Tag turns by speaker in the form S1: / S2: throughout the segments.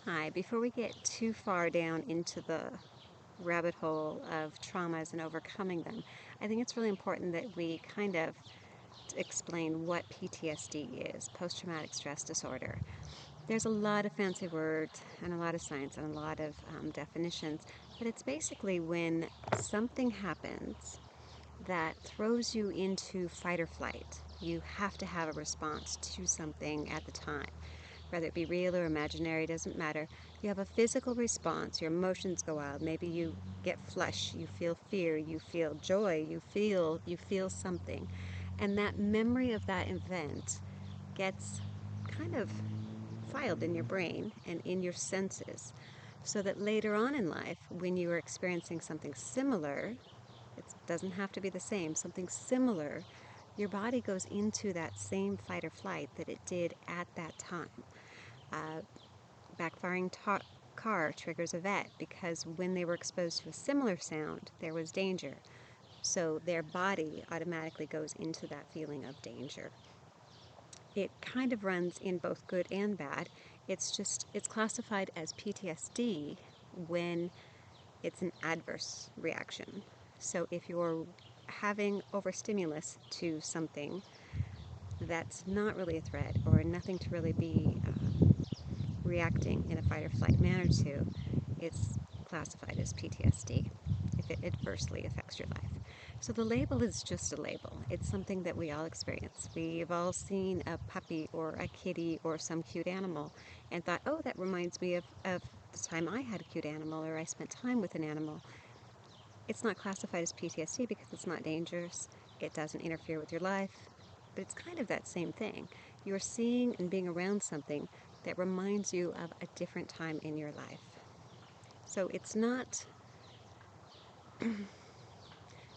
S1: Hi, before we get too far down into the rabbit hole of traumas and overcoming them, I think it's really important that we kind of explain what PTSD is, post-traumatic stress disorder. There's a lot of fancy words and a lot of science and a lot of definitions, but it's basically when something happens that throws you into fight or flight. You have to have a response to something at the time. Whether it be real or imaginary, doesn't matter. You have a physical response, your emotions go out. Maybe you get flush, you feel fear, you feel joy, you feel something. And that memory of that event gets kind of filed in your brain and in your senses, so that later on in life, when you are experiencing something similar, it doesn't have to be the same, something similar, your body goes into that same fight or flight that it did at that time. Backfiring car triggers a vet because when they were exposed to a similar sound, there was danger. So their body automatically goes into that feeling of danger. It kind of runs in both good and bad. It's classified as PTSD when it's an adverse reaction. So if you're having overstimulus to something that's not really a threat or nothing to really be reacting in a fight or flight manner to, it's classified as PTSD if it adversely affects your life. So the label is just a label. It's something that we all experience. We've all seen a puppy or a kitty or some cute animal and thought, oh, that reminds me of the time I had a cute animal or I spent time with an animal. It's not classified as PTSD because it's not dangerous. It doesn't interfere with your life. But it's kind of that same thing. You're seeing and being around something that reminds you of a different time in your life. So it's not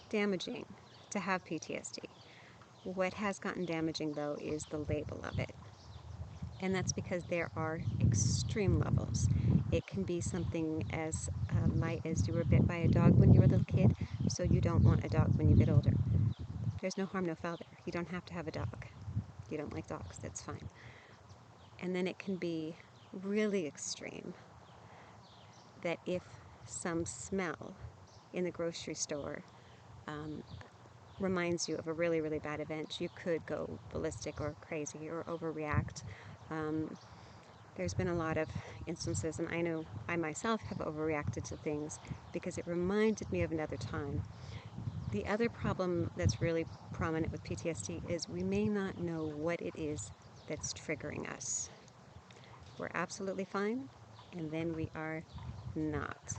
S1: damaging to have PTSD. What has gotten damaging, though, is the label of it. And that's because there are extreme levels. It can be something as light as you were bit by a dog when you were a little kid, so you don't want a dog when you get older. There's no harm, no foul there. You don't have to have a dog. You don't like dogs, that's fine. And then it can be really extreme, that if some smell in the grocery store reminds you of a really, really bad event, you could go ballistic or crazy or overreact. There's been a lot of instances, and I know I myself have overreacted to things because it reminded me of another time. The other problem that's really prominent with PTSD is we may not know what it is that's triggering us. We're absolutely fine, and then we are not.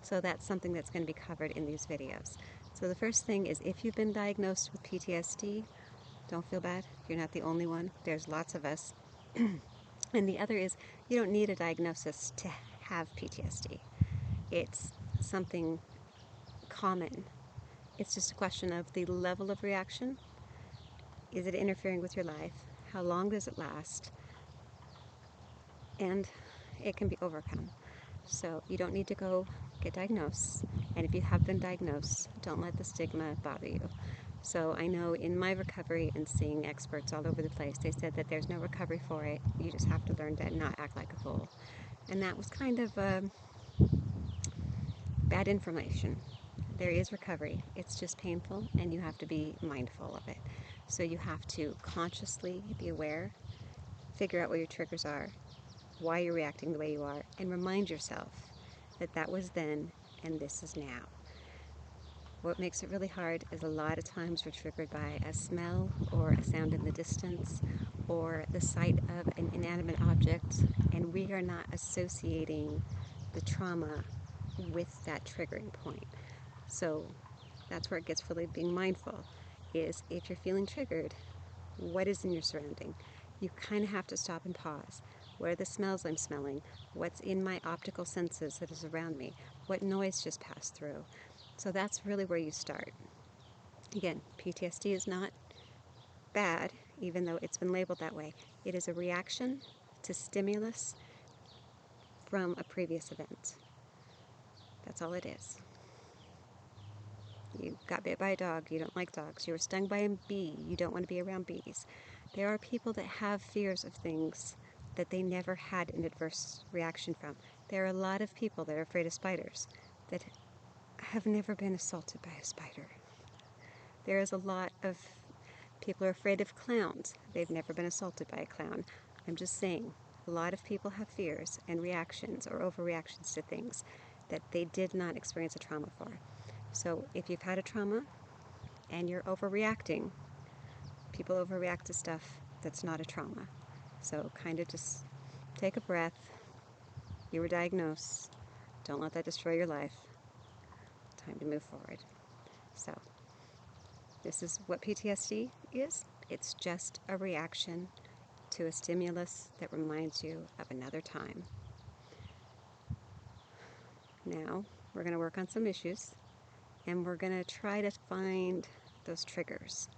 S1: So that's something that's going to be covered in these videos. So the first thing is, if you've been diagnosed with PTSD, don't feel bad. You're not the only one. There's lots of us. And the other is, you don't need a diagnosis to have PTSD. It's something common. It's just a question of the level of reaction. Is it interfering with your life? How long does it last? And it can be overcome. So you don't need to go get diagnosed. And if you have been diagnosed, don't let the stigma bother you. So I know in my recovery and seeing experts all over the place, they said that there's no recovery for it. You just have to learn to not act like a fool. And that was kind of bad information. There is recovery. It's just painful, and you have to be mindful of it. So you have to consciously be aware, figure out what your triggers are, why you're reacting the way you are, and remind yourself that that was then and this is now. What makes it really hard is a lot of times we're triggered by a smell or a sound in the distance or the sight of an inanimate object, and we are not associating the trauma with that triggering point. So that's where it gets really being mindful, is if you're feeling triggered, what is in your surrounding? You kind of have to stop and pause. What are the smells I'm smelling? What's in my optical senses that is around me? What noise just passed through? So that's really where you start. Again, PTSD is not bad, even though it's been labeled that way. It is a reaction to stimulus from a previous event. That's all it is. You got bit by a dog, you don't like dogs. You were stung by a bee, you don't want to be around bees. There are people that have fears of things that they never had an adverse reaction from. There are a lot of people that are afraid of spiders that have never been assaulted by a spider. There is a lot of people are afraid of clowns. They've never been assaulted by a clown. I'm just saying, a lot of people have fears and reactions or overreactions to things that they did not experience a trauma for. So if you've had a trauma and you're overreacting, people overreact to stuff that's not a trauma. So kind of just take a breath. You were diagnosed. Don't let that destroy your life. Time to move forward. So this is what PTSD is. It's just a reaction to a stimulus that reminds you of another time. Now we're going to work on some issues, and we're going to try to find those triggers,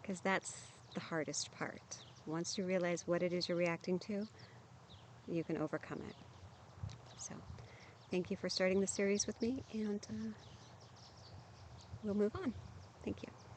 S1: because that's the hardest part. Once you realize what it is you're reacting to, you can overcome it. So thank you for starting the series with me, and we'll move on. Thank you.